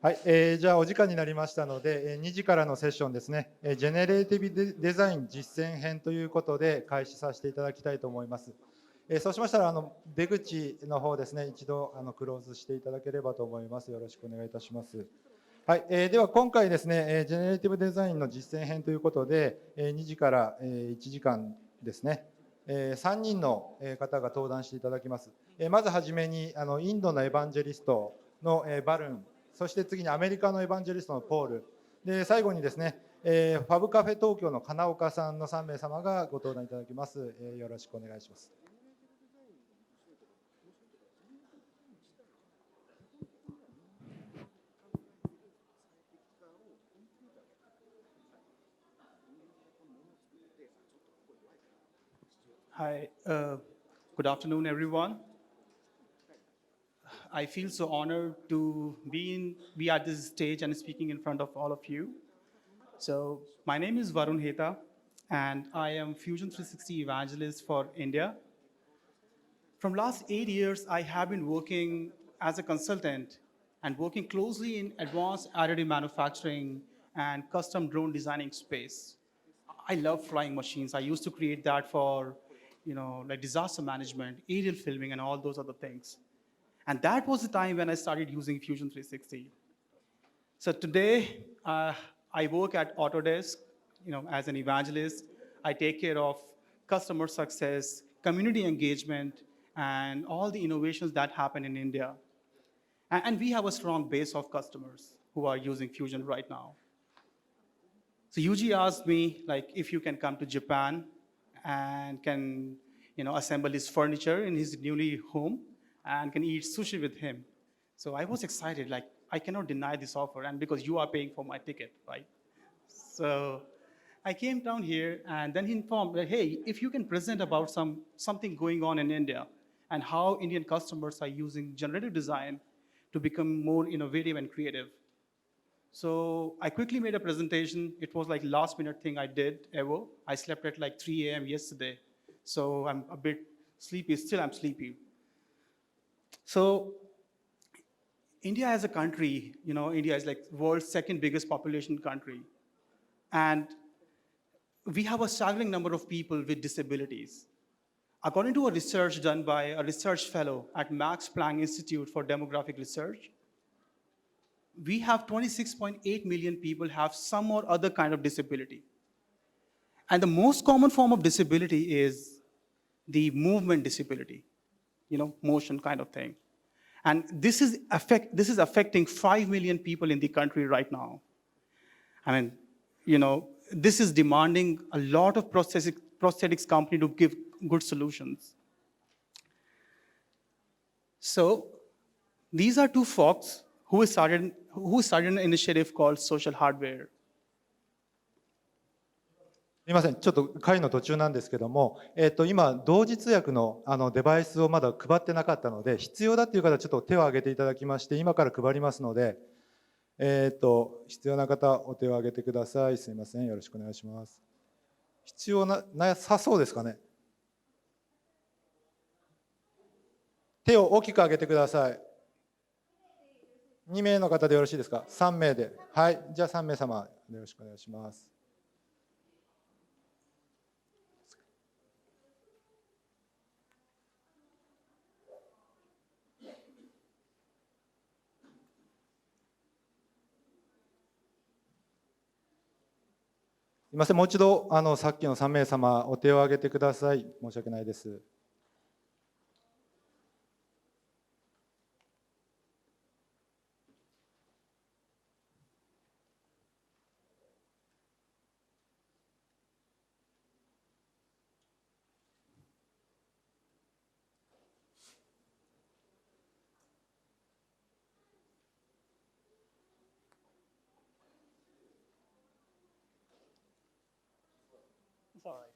はい、じゃあお時間になりましたので、2時からのセッションですね、ジェネレーティブデザイン実践編ということで開始させていただきたいと思います。そうしましたら出口の方ですね、一度クローズしていただければと思います。よろしくお願いいたします。はい、では今回ですね、ジェネレーティブデザインの実践編ということで、2時から1時間ですね、3人の方が登壇していただきます。まずはじめにインドのエヴァンジェリストのバルン、そして次にアメリカのエヴァンジェリストのポール、で最後にですね、ファブカフェ東京の金岡さんの3名様がご登壇いただきます。よろしくお願いします。Hi, good afternoon, everyone. I feel so honored to be at this stage and speaking in front of all of you. So my name is Varun Heta, and I am Fusion 360 Evangelist for India. From last 8 years, I have been working as a consultant and working closely in advanced additive manufacturing and custom drone designing space. I love flying machines. I used to create that for, like disaster management, aerial filming, and all those other things. And that was the time when I started using Fusion 360. So today, I work at Autodesk, as an evangelist. I take care of customer success, community engagement, and all the innovations that happen in India. And we have a strong base of customers who are using Fusion right now. So Yuji asked me, like, if you can come to Japan and can, assemble his furniture in his newly home and can eat sushi with him. So I was excited, like, I cannot deny this offer, and because you are paying for my ticket, right? So I came down here, and then he informed that, hey, if you can present about something going on in India and how Indian customers are using generative design to become more innovative and creative. So I quickly made a presentation. It was like last minute thing I did ever. I slept at like 3 a.m. yesterday. So I'm a bit sleepy. Still, I'm sleepy. So India as a country, India is like world's second biggest population country. And we have a staggering number of people with disabilities. According to a research done by a research fellow at Max Planck Institute for Demographic Research, we have 26.8 million people have some or other kind of disability. And the most common form of disability is the movement disability, motion kind of thing. And this is affecting 5 million people in the country right now. I mean, this is demanding a lot of prosthetics company to give good solutions. So these are two folks who started an initiative called Social Hardware. すみません、ちょっと会の途中なんですけども、今、同時通訳のデバイスをまだ配ってなかったので、必要だという方はちょっと手を挙げていただきまして、今から配りますので、必要な方、お手を挙げてください。すみません、よろしくお願いします。必要なさそうですかね。手を大きく挙げてください。2名の方でよろしいですか。3名で。はい、じゃあ3名様、よろしくお願いします。すみません、もう一度さっきの3名様、お手を挙げてください。申し訳ないです。It's all right.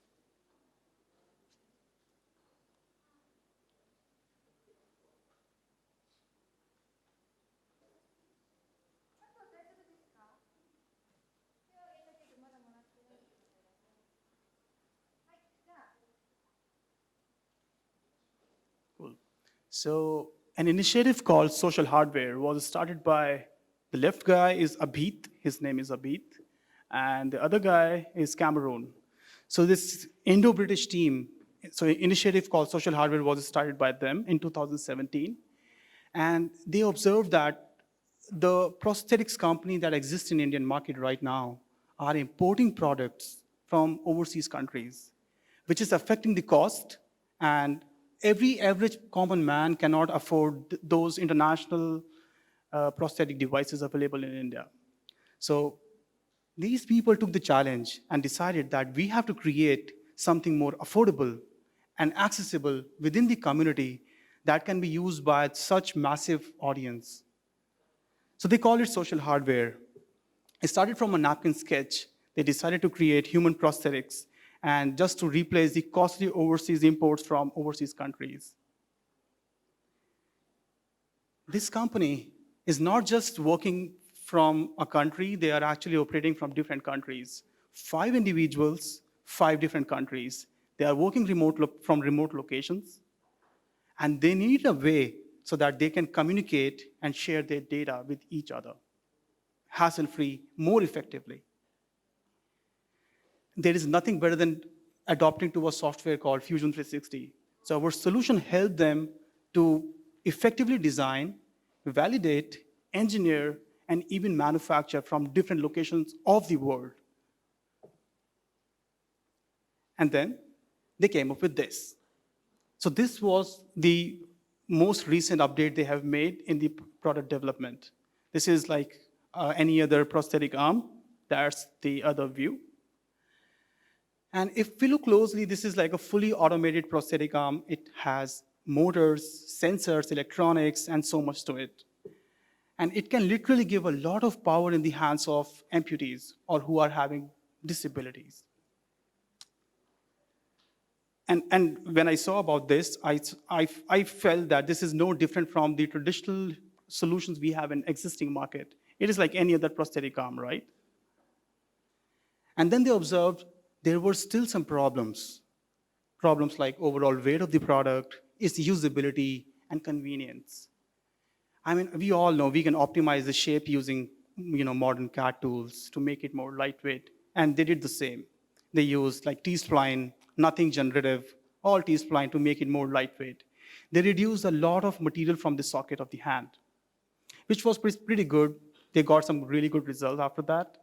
Cool. So an initiative called Social Hardware was started by The left guy is Abhit, his name is Abhit, and the other guy is Cameroon. So this Indo-British team, so an initiative called Social Hardware was started by them in 2017. And they observed that the prosthetics company that exists in the Indian market right now are importing products from overseas countries, which is affecting the cost, and every average common man cannot afford those international prosthetic devices available in India. So these people took the challenge and decided that we have to create something more affordable and accessible within the community that can be used by such massive audience. So they call it social hardware. It started from a napkin sketch. They decided to create human prosthetics and just to replace the costly overseas imports from overseas countries. This company is not just working from a country, they are actually operating from different countries. 5 individuals, 5 different countries. They are working from remote locations, and they need a way so that they can communicate and share their data with each other, hassle-free, more effectively. There is nothing better than adopting to a software called Fusion 360. So our solution helped them to effectively design, validate, engineer, and even manufacture from different locations of the world. And then they came up with this. So this was the most recent update they have made in the product development. This is like any other prosthetic arm. That's the other view. And if we look closely, this is like a fully automated prosthetic arm. It has motors, sensors, electronics, and so much to it. And it can literally give a lot of power in the hands of amputees or who are having disabilities. And when I saw about this, I felt that this is no different from the traditional solutions we have in existing market. It is like any other prosthetic arm, right? And then they observed there were still some problems. Problems like overall weight of the product, its usability, and convenience. I mean, we all know we can optimize the shape using modern CAD tools to make it more lightweight, and they did the same. They used like T-spline, nothing generative, all T-spline to make it more lightweight. They reduced a lot of material from the socket of the hand, which was pretty good. They got some really good results after that.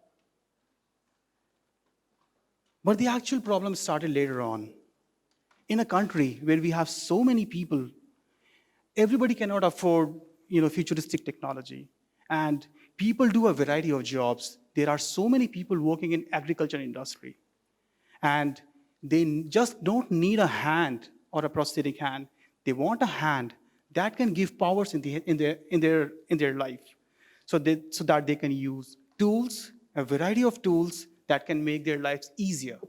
But the actual problem started later on. In a country where we have so many people, everybody cannot afford futuristic technology. And people do a variety of jobs. There are so many people working in agriculture industry. And they just don't need a hand or a prosthetic hand. They want a hand that can give powers in their life, so that they can use tools, a variety of tools that can make their lives easier.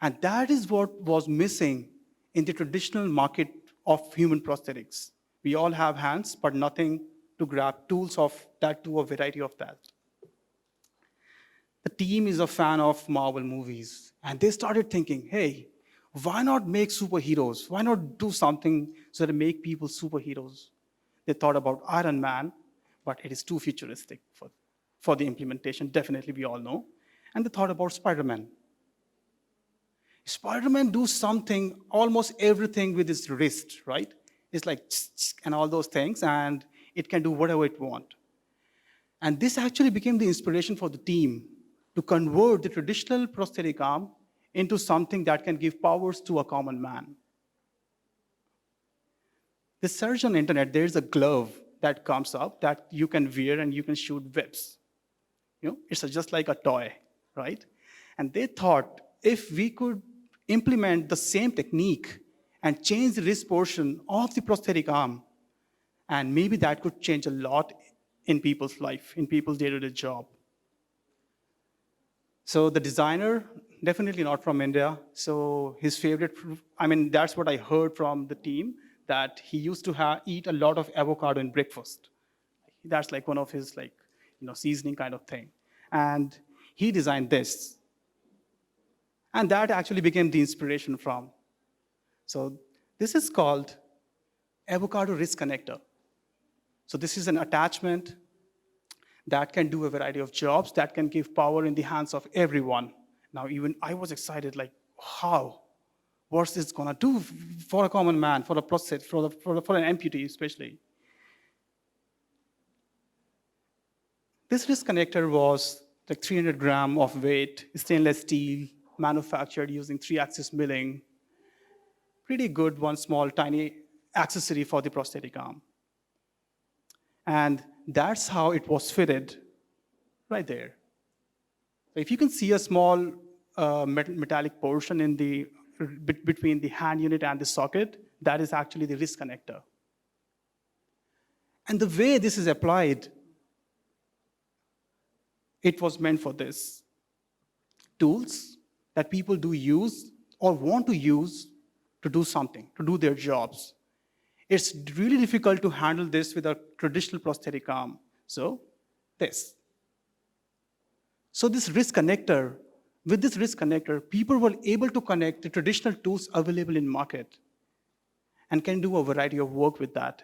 And that is what was missing in the traditional market of human prosthetics. We all have hands, but nothing to grab tools of that, to a variety of that. The team is a fan of Marvel movies, and they started thinking, hey, why not make superheroes? Why not do something so that make people superheroes? They thought about Iron Man, but it is too futuristic for the implementation, definitely we all know. And they thought about Spider-Man. Spider-Man do something, almost everything with his wrist, right? It's like and all those things, and it can do whatever it wants. And this actually became the inspiration for the team to convert the traditional prosthetic arm into something that can give powers to a common man. They search on the internet, there's a glove that comes up that you can wear and you can shoot webs. It's just like a toy, right? And they thought if we could implement the same technique and change the wrist portion of the prosthetic arm, and maybe that could change a lot in people's life, in people's day-to-day job. So the designer, definitely not from India. So his favorite, that's what I heard from the team, that he used to eat a lot of avocado in breakfast. That's like one of his seasoning kind of thing. And he designed this. And that actually became the inspiration from. So this is called avocado wrist connector. So this is an attachment that can do a variety of jobs, that can give power in the hands of everyone. Now, even I was excited, like, how? What's this gonna do for a common man, for a prosthetic, for an amputee especially? This wrist connector was like 300 gram of weight, stainless steel, manufactured using 3-axis milling. Pretty good, one small, tiny accessory for the prosthetic arm. And that's how it was fitted, right there. So if you can see a small metallic portion in the between the hand unit and the socket, that is actually the wrist connector. And the way this is applied, it was meant for this. Tools that people do use or want to use to do something, to do their jobs. It's really difficult to handle this with a traditional prosthetic arm. So, this. So this wrist connector, with this wrist connector, people were able to connect the traditional tools available in market and can do a variety of work with that.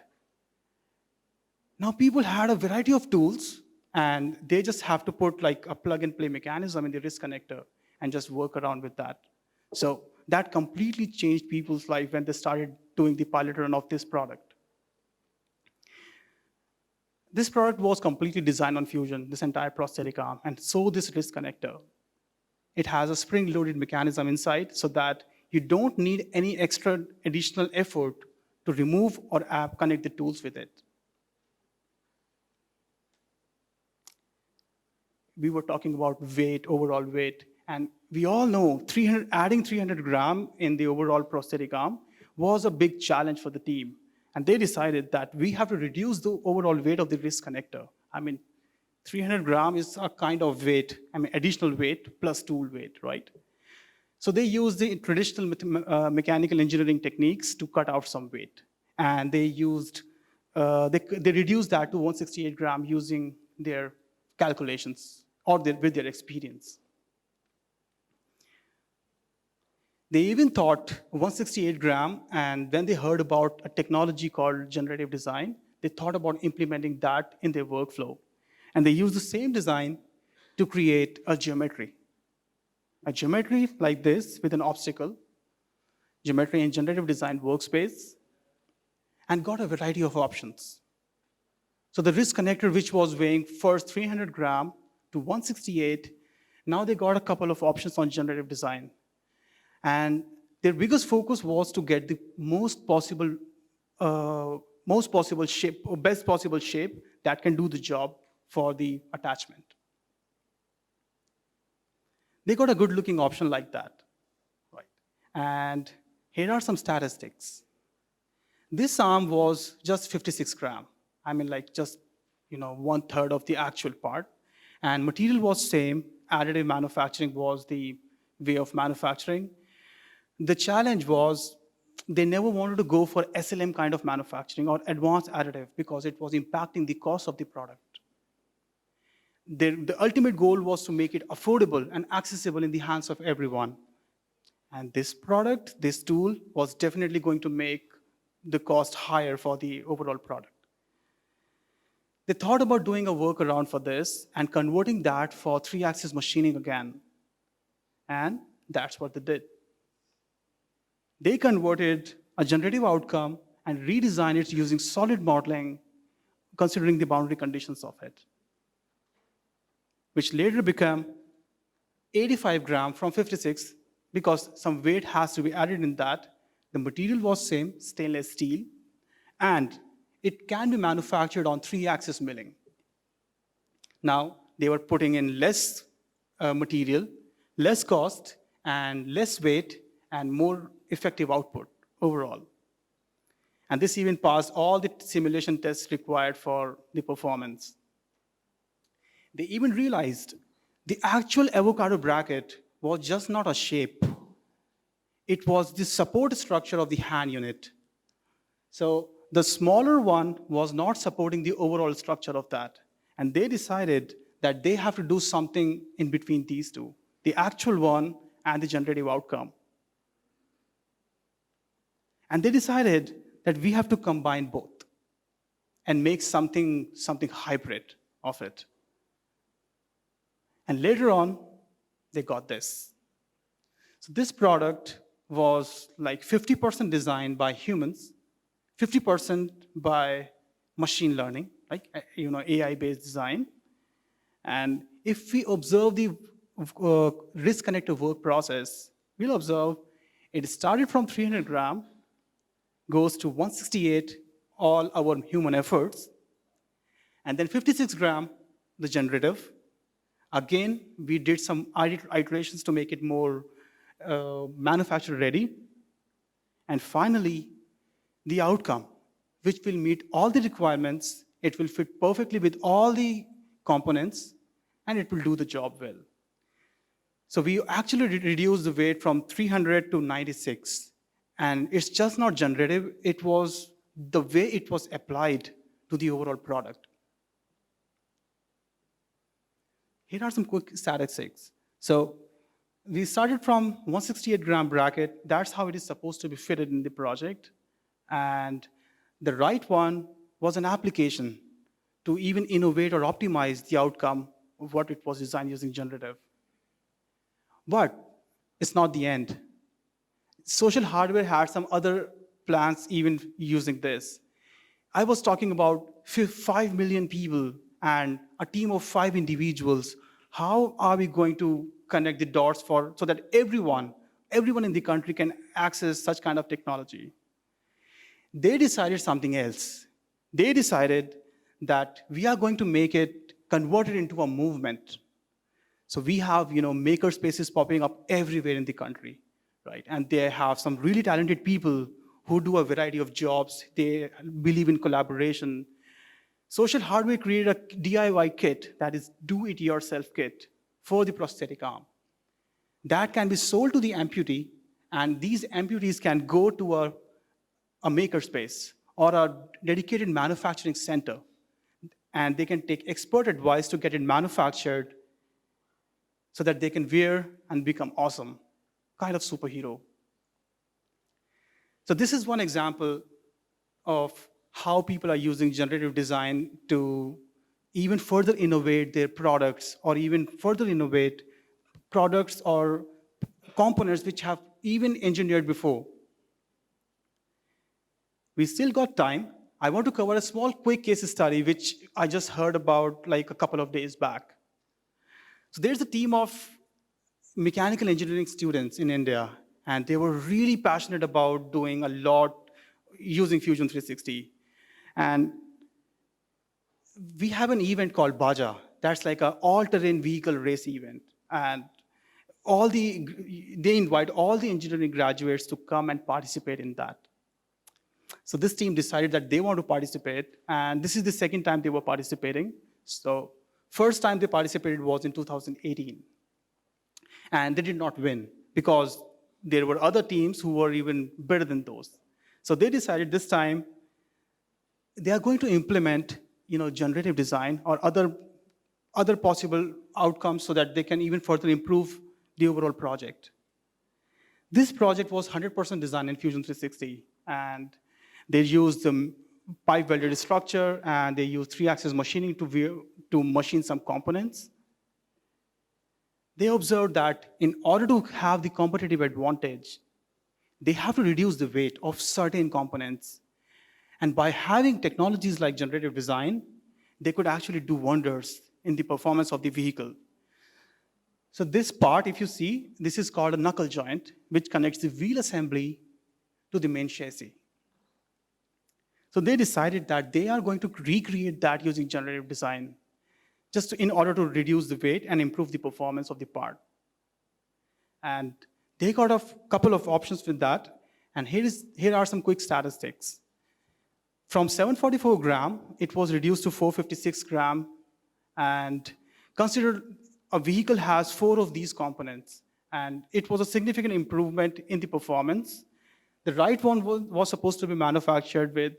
Now people had a variety of tools and they just have to put like a plug-and-play mechanism in the wrist connector and just work around with that. So that completely changed people's life when they started doing the pilot run of this product. This product was completely designed on Fusion, this entire prosthetic arm, and so this wrist connector. It has a spring-loaded mechanism inside so that you don't need any extra additional effort to remove or connect the tools with it. We were talking about weight, overall weight, and we all know adding 300 gram in the overall prosthetic arm was a big challenge for the team. And they decided that we have to reduce the overall weight of the wrist connector. I mean, 300 gram is a kind of weight, additional weight plus tool weight, right? So they used the traditional mechanical engineering techniques to cut out some weight. And they reduced that to 168 gram using their calculations or with their experience. They even thought 168 gram, and when they heard about a technology called generative design, they thought about implementing that in their workflow. And they used the same design to create a geometry like this with an obstacle, geometry in generative design workspace, and got a variety of options. So the wrist connector, which was weighing first 300 gram to 168, now they got a couple of options on generative design. And their biggest focus was to get the most possible shape, or best possible shape that can do the job for the attachment. They got a good-looking option like that, right? And here are some statistics. This arm was just 56 gram. Just 1/3 of the actual part. And material was same. Additive manufacturing was the way of manufacturing. The challenge was they never wanted to go for SLM kind of manufacturing or advanced additive because it was impacting the cost of the product. The ultimate goal was to make it affordable and accessible in the hands of everyone. And this product, this tool, was definitely going to make the cost higher for the overall product. They thought about doing a workaround for this and converting that for 3-axis machining again. And that's what they did. They converted a generative outcome and redesigned it using solid modeling, considering the boundary conditions of it, which later became 85 gram from 56 because some weight has to be added in that. The material was same, stainless steel, and it can be manufactured on 3-axis milling. Now, they were putting in less material, less cost, and less weight, and more effective output overall. And this even passed all the simulation tests required for the performance. They even realized the actual avocado bracket was just not a shape. It was the support structure of the hand unit. So the smaller one was not supporting the overall structure of that. And they decided that they have to do something in between these two, the actual one and the generative outcome. And they decided that we have to combine both and make something hybrid of it. And later on, they got this. So this product was like 50% designed by humans, 50% by machine learning, like AI-based design. And if we observe the risk-connected work process, we'll observe it started from 300 gram, goes to 168, all our human efforts, and then 56 gram, the generative. Again, we did some iterations to make it more manufacturer ready. And finally, the outcome, which will meet all the requirements, it will fit perfectly with all the components, and it will do the job well. So we actually reduced the weight from 300 to 96. And it's just not generative, it was the way it was applied to the overall product. Here are some quick statistics. So we started from 168 gram bracket. That's how it is supposed to be fitted in the project. And the right one was an application to even innovate or optimize the outcome of what it was designed using generative. But it's not the end. Social hardware had some other plans even using this. I was talking about 5 million people and a team of 5 individuals. How are we going to connect the dots so that everyone in the country can access such kind of technology? They decided something else. They decided that we are going to make it converted into a movement. So we have maker spaces popping up everywhere in the country, right? And they have some really talented people who do a variety of jobs. They believe in collaboration. Social Hardware created a DIY kit, that is do-it-yourself kit, for the prosthetic arm. That can be sold to the amputee, and these amputees can go to a makerspace or a dedicated manufacturing center, and they can take expert advice to get it manufactured so that they can wear and become awesome, kind of superhero. So this is one example of how people are using generative design to even further innovate their products, or even further innovate products or components which have even engineered before. We still got time. I want to cover a small quick case study which I just heard about like a couple of days back. So there's a team of mechanical engineering students in India, and they were really passionate about doing a lot using Fusion 360. And we have an event called Baja. That's like an all-terrain vehicle race event. And they invite all the engineering graduates to come and participate in that. So this team decided that they want to participate, and this is the second time they were participating. So first time they participated was in 2018. And they did not win because there were other teams who were even better than those. So they decided this time they are going to implement generative design or other possible outcomes so that they can even further improve the overall project. This project was 100% designed in Fusion 360, and they used the pipe welded structure, and they used 3-axis machining to machine some components. They observed that in order to have the competitive advantage, they have to reduce the weight of certain components. And by having technologies like generative design, they could actually do wonders in the performance of the vehicle. So this part, if you see, this is called a knuckle joint, which connects the wheel assembly to the main chassis. So they decided that they are going to recreate that using generative design, just in order to reduce the weight and improve the performance of the part. And they got a couple of options with that, and here are some quick statistics. From 744 gram, it was reduced to 456 gram, and consider a vehicle has 4 of these components, and it was a significant improvement in the performance. The right one was supposed to be manufactured with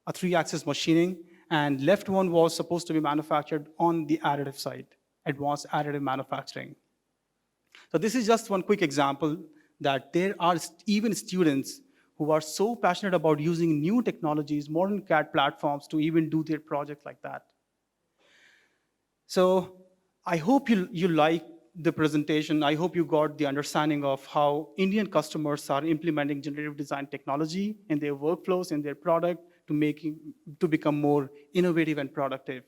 a 3-axis machining, and left one was supposed to be manufactured on the additive side, advanced additive manufacturing. So this is just one quick example that there are even students who are so passionate about using new technologies, modern CAD platforms to even do their projects like that. So I hope you like the presentation. I hope you got the understanding of how Indian customers are implementing generative design technology in their workflows, in their product, to become more innovative and productive.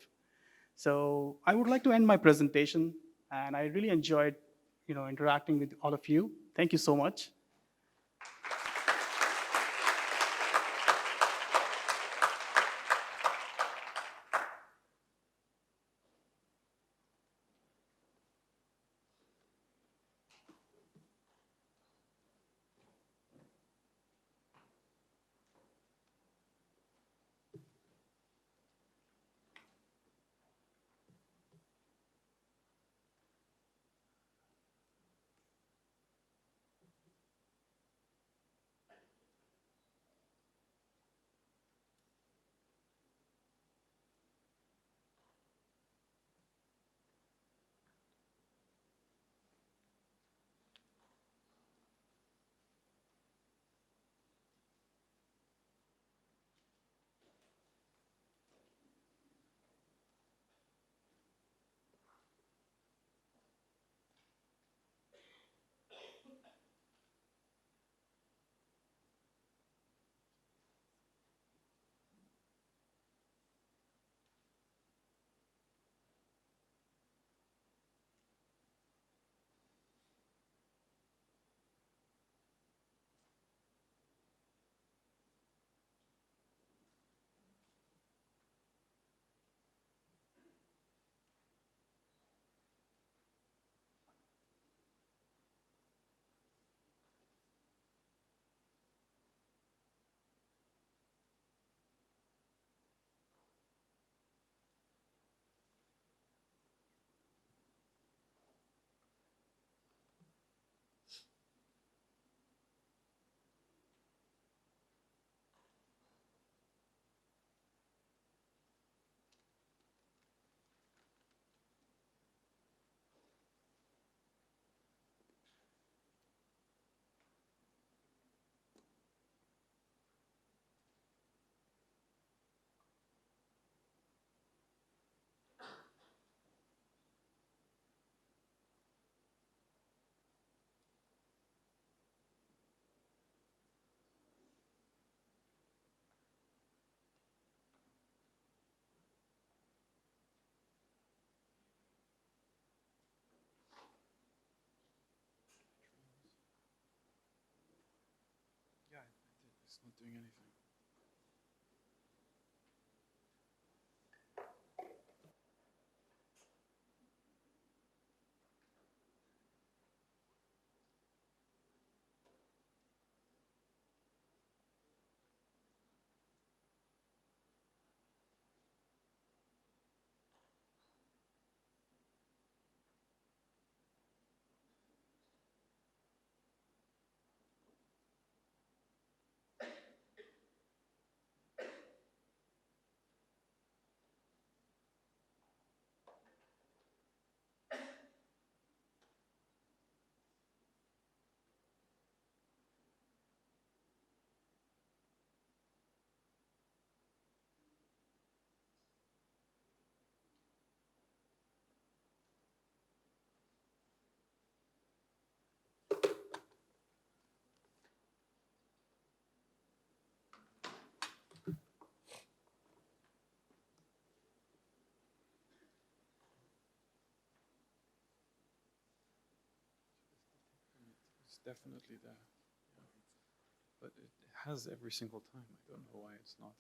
So I would like to end my presentation, and I really enjoyed interacting with all of you. Thank you so much. It's not doing anything. It's definitely there. Yeah. But it has every single time. I don't know why it's not.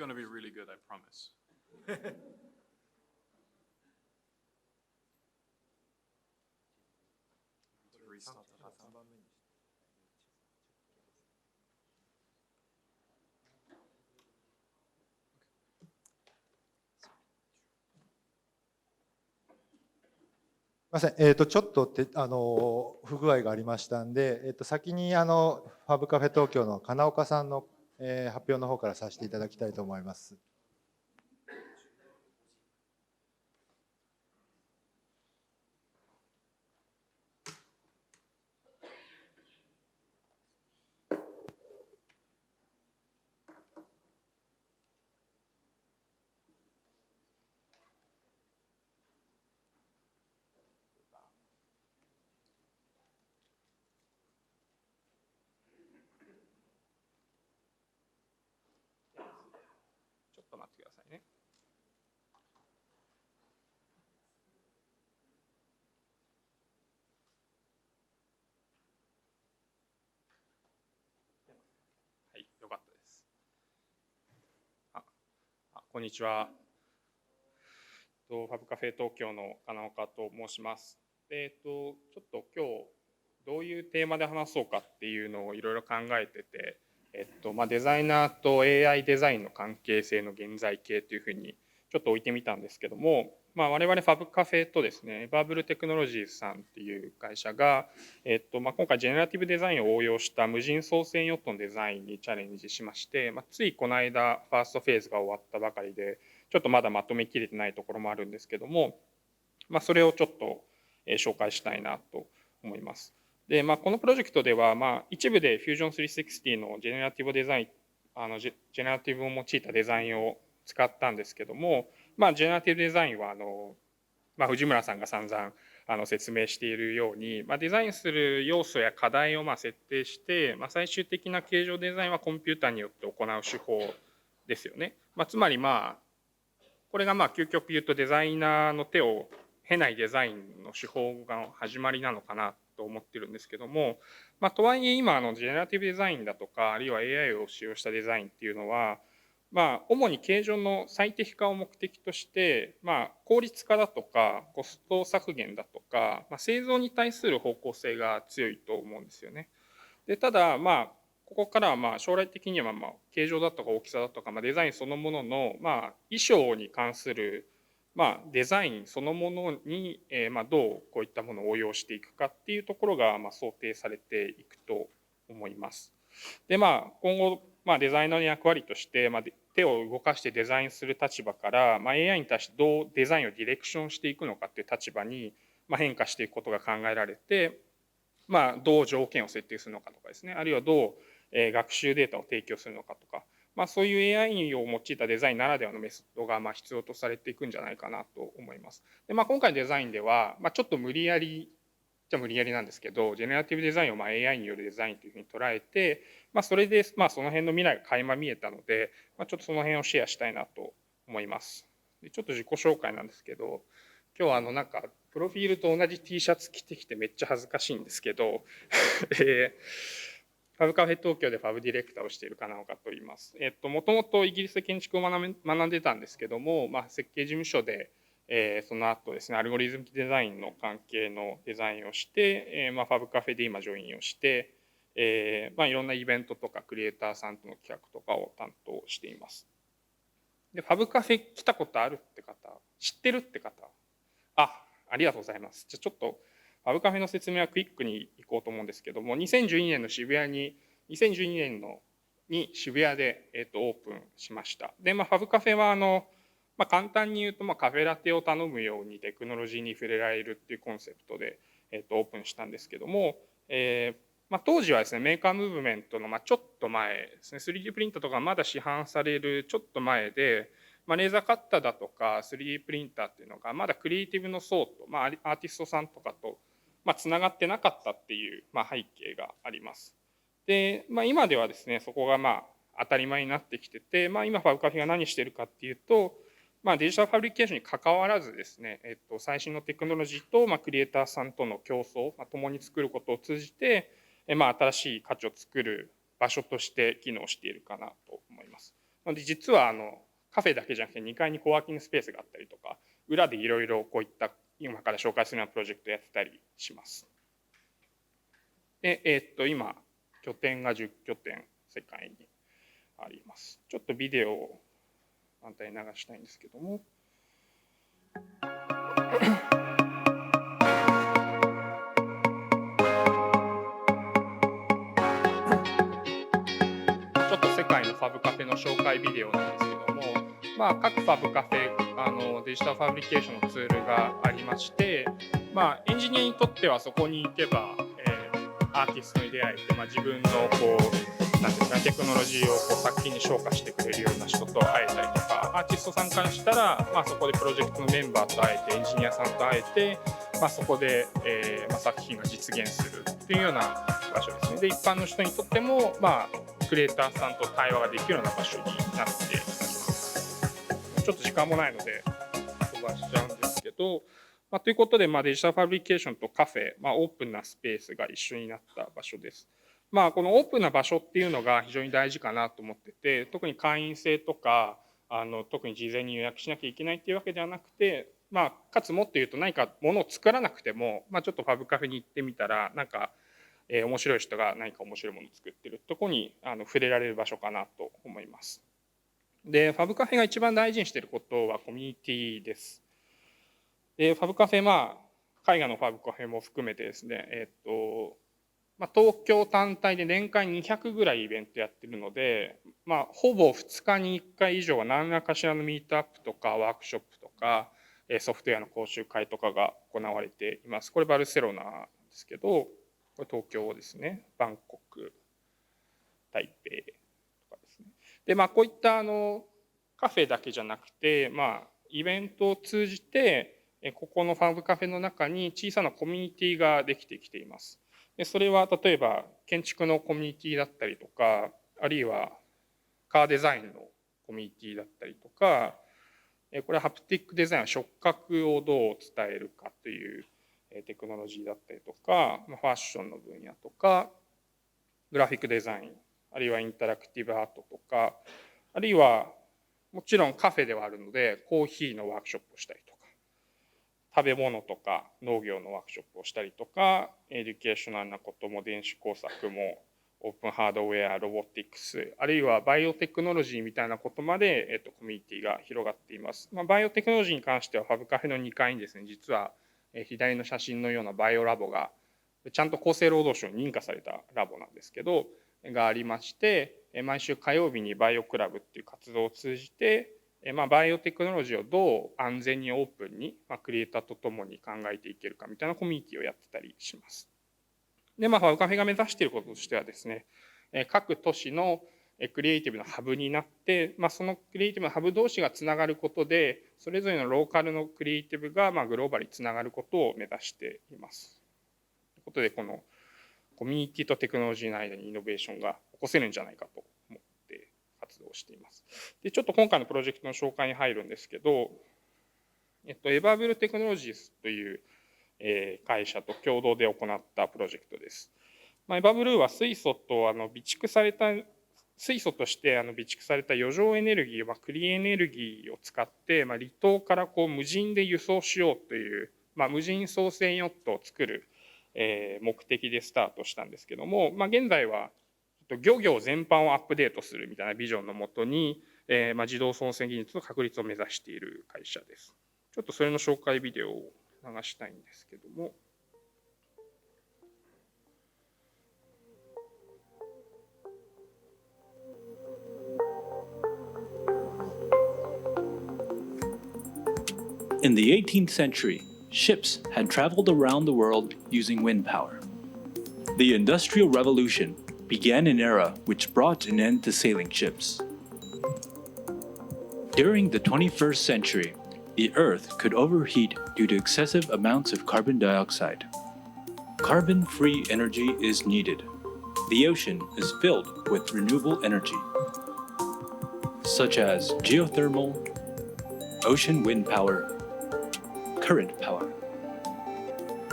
going to be really good, I promise. Restart. すみません、ちょっと不具合がありましたんで、先にファブカフェ東京の金岡さんの、発表の方からさせていただきたいと思います。ちょっと待ってくださいね。はい、よかったです。こんにちは。ファブカフェ東京の金岡と申します。ちょっと今日どういうテーマで話そうかっていうのをいろいろ考えてて、デザイナーと AI デザインの関係性の現在形というふうにちょっと置いてみたんですけども、我々ファブカフェとですね、バーブルテクノロジーズさんっていう会社が、今回ジェネラティブデザインを応用した無人操船ヨットのデザインにチャレンジしまして、ついこの間ファーストフェーズが終わったばかりで、ちょっとまだまとめきれてないところもあるんですけども、それをちょっと紹介したいなと思います。で、このプロジェクトでは、一部で Fusion 360のジェネラティブデザイン、ジェネラティブを用いたデザインを使ったんですけども、ジェネラティブデザインは藤村さんが散々説明しているように、デザインする要素や課題を設定して、最終的な形状デザインはコンピューターによって行う手法ですよね。つまりこれが究極言うとデザイナーの手を経ないデザインの手法が始まりなのかなと思ってるんですけども、とはいえ今ジェネラティブデザインだとか、あるいは AI を使用したデザインっていうのは、主に形状の最適化を目的として、効率化だとかコスト削減だとか、製造に対する方向性が強いと思うんですよね。でただここからは将来的には形状だとか大きさだとかデザインそのものの衣装に関するデザインそのものにどうこういったものを応用していくかっていうところが想定されていくと思います。で今後デザイナーの役割として手を動かしてデザインする立場から AI に対してどうデザインをディレクションしていくのかっていう立場に変化していくことが考えられて、どう条件を設定するのかとかですね、あるいはどう学習データを提供するのかとか、そういう AI を用いたデザインならではのメソッドが必要とされていくんじゃないかなと思います。で今回のデザインではちょっと無理やりなんですけど、ジェネラティブデザインをAI によるデザインというふうに捉えて、それでその辺の未来が垣間見えたので、ちょっとその辺をシェアしたいなと思います。でちょっと自己紹介なんですけど、今日はプロフィールと同じ T シャツ着てきてめっちゃ恥ずかしいんですけど、ファブカフェ東京でファブディレクターをしている金岡と言います。もともとイギリスで建築を学んでたんですけども、設計事務所でその後ですね、アルゴリズムデザインの関係のデザインをして、ファブカフェで今ジョインをして、いろんなイベントとかクリエイターさんとの企画とかを担当しています。でファブカフェ来たことあるって方、知ってるって方、ありがとうございます。じゃあちょっとファブカフェの説明はクイックに行こうと思うんですけども、2012年に渋谷でオープンしました。でファブカフェは簡単に言うとカフェラテを頼むようにテクノロジーに触れられるっていうコンセプトでオープンしたんですけども、当時はですね、メーカームーブメントのちょっと前ですね、3D プリンターとかまだ市販されるちょっと前で、レーザーカッターだとか 3D プリンターっていうのがまだクリエイティブの層と、アーティストさんとかとつながってなかったっていう背景があります。で、今ではですね、そこが当たり前になってきてて、今ファブカフェが何してるかっていうと、デジタルファブリケーションに関わらずですね、最新のテクノロジーとクリエイターさんとの競争、共に作ることを通じて、新しい価値を作る場所として機能しているかなと思います。なので実はカフェだけじゃなくて2階にコワーキングスペースがあったりとか、裏でいろいろこういった今から紹介するようなプロジェクトやってたりします。で、今拠点が10拠点世界にあります。ちょっとビデオを反対に流したいんですけども。ちょっと世界のファブカフェの紹介ビデオなんですけども、各ファブカフェデジタルファブリケーションのツールがありまして、エンジニアにとってはそこに行けば、アーティストに出会えて、自分のこうなんていうかテクノロジーをこう作品に昇華してくれるような人と会えたりとか、アーティストさんからしたら、そこでプロジェクトのメンバーと会えて、エンジニアさんと会えて、そこで、作品が実現するっていうような場所ですね。で、一般の人にとっても、クリエイターさんと対話ができるような場所になっています。ちょっと時間もないので飛ばしちゃうんですけど、ということで、デジタルファブリケーションとカフェ、オープンなスペースが一緒になった場所です。このオープンな場所っていうのが非常に大事かなと思ってて、特に会員制とか特に事前に予約しなきゃいけないっていうわけではなくて、かつもっと言うと何かものを作らなくても、ちょっとファブカフェに行ってみたらなんか、面白い人が何か面白いものを作ってるところに触れられる場所かなと思います。で、ファブカフェが一番大事にしていることはコミュニティです。で、ファブカフェ、海外のファブカフェも含めてですね、東京単体で年間200ぐらいイベントやってるので、ほぼ2日に1回以上は何らかしらのミートアップとかワークショップとかソフトウェアの講習会とかが行われています。これバルセロナですけど、これ東京ですね、バンコク、台北とかですね。で、こういったカフェだけじゃなくて、イベントを通じてここのファブカフェの中に小さなコミュニティができてきています。でそれは例えば建築のコミュニティだったりとか、あるいはカーデザインのコミュニティだったりとか、これはハプティックデザインは触覚をどう伝えるかというテクノロジーだったりとか、ファッションの分野とか、グラフィックデザイン、あるいはインタラクティブアートとか、あるいはもちろんカフェではあるのでコーヒーのワークショップをしたりとか、食べ物とか農業のワークショップをしたりとか、エデュケーショナルなことも電子工作もオープンハードウェア、ロボティクス、あるいはバイオテクノロジーみたいなことまで、コミュニティが広がっています。バイオテクノロジーに関してはファブカフェの2階にですね、実は左の写真のようなバイオラボがちゃんと厚生労働省に認可されたラボなんですけどがありまして、毎週火曜日にバイオクラブっていう活動を通じてバイオテクノロジーをどう安全にオープンにクリエイターとともに考えていけるかみたいなコミュニティをやってたりします。で、ファブカフェが目指していることとしてはですね、各都市のクリエイティブのハブになって、そのクリエイティブのハブ同士がつながることで、それぞれのローカルのクリエイティブがグローバルにつながることを目指しています。ということで、このコミュニティとテクノロジーの間にイノベーションが起こせるんじゃないかと思って活動しています。で、ちょっと今回のプロジェクトの紹介に入るんですけど、エバーブルテクノロジーズという会社と共同で行ったプロジェクトです。エバブルーは水素と水素として備蓄された余剰エネルギー、クリーンエネルギーを使って、離島から無人で輸送しようという、無人送船ヨットを作る、目的でスタートしたんですけども、現在は漁業全般をアップデートするみたいなビジョンのもとに、自動送船技術の確立を目指している会社です。ちょっとそれの紹介ビデオを流したいんですけども。In the 18th century, ships had traveled around the world using wind power. The Industrial Revolution began an era which brought an end to sailing ships. During the 21st century, the Earth could overheat due to excessive amounts of carbon dioxide. Carbon-free energy is needed. The ocean is filled with renewable energy, such as geothermal, ocean wind power, current power.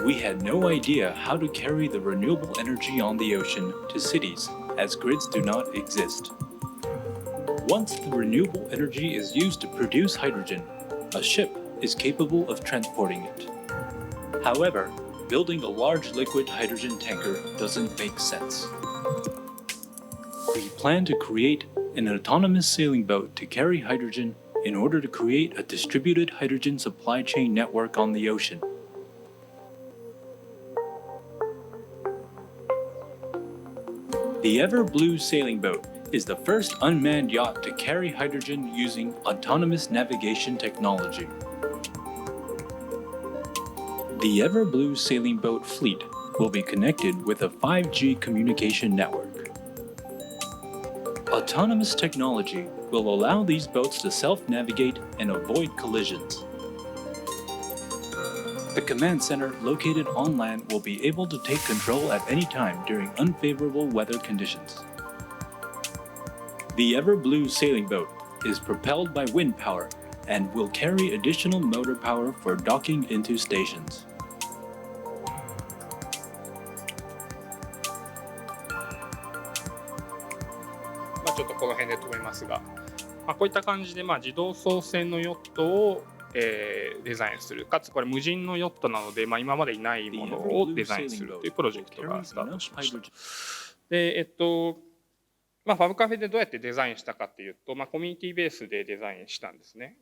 We had no idea how to carry the renewable energy on the ocean to cities as grids do not exist. Once the renewable energy is used to produce hydrogen, a ship is capable of transporting it. However, building a large liquid hydrogen tanker doesn't make sense. We plan to create an autonomous sailing boat to carry hydrogen in order to create a distributed hydrogen supply chain network on the ocean. The Ever Blue sailing boat is the first unmanned yacht to carry hydrogen using autonomous navigation technology. The Ever Blue sailing boat fleet will be connected with a 5G communication network. Autonomous technology will allow these boats to self-navigate and avoid collisions. The command center located on land will be able to take control at any time during unfavorable weather conditions. The Ever Blue sailing boat is propelled by wind power and will carry additional motor power for docking into stations. ちょっとこの辺で止めますが、こういった感じで自動操船のヨットをデザインする、かつこれ無人のヨットなので、今までにないものをデザインするというプロジェクトがスタートしました。で、ファブカフェでどうやってデザインしたかっていうと、コミュニティベースでデザインしたんですね。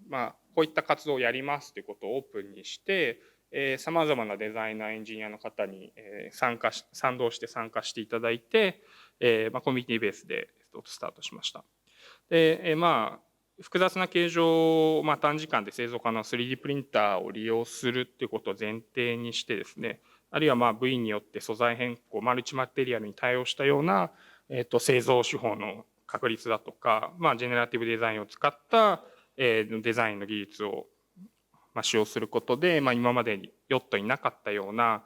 こういった活動をやりますということをオープンにして、さまざまなデザイナーエンジニアの方に賛同して参加していただいて、コミュニティベースでスタートしました。で、複雑な形状を短時間で製造可能な 3D プリンターを利用するっていうことを前提にしてですね、あるいは部位によって素材変更、マルチマテリアルに対応したような、製造手法の確立だとか、ジェネラティブデザインを使った、デザインの技術を、使用することで、今までにヨットになかったような、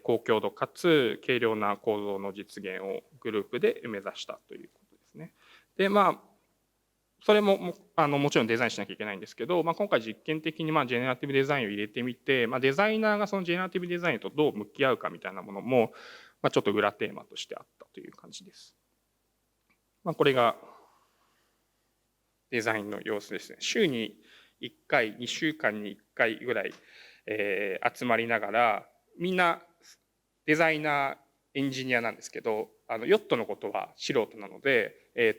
高強度かつ軽量な構造の実現をグループで目指したということですね。で、それももちろんデザインしなきゃいけないんですけど、今回実験的にジェネラティブデザインを入れてみて、デザイナーがそのジェネラティブデザインとどう向き合うかみたいなものも、ちょっと裏テーマとしてあったという感じです。これがデザインの様子ですね。週に1回、2週間に1回ぐらい、集まりながら、みんなデザイナー、エンジニアなんですけど、ヨットのことは素人なので、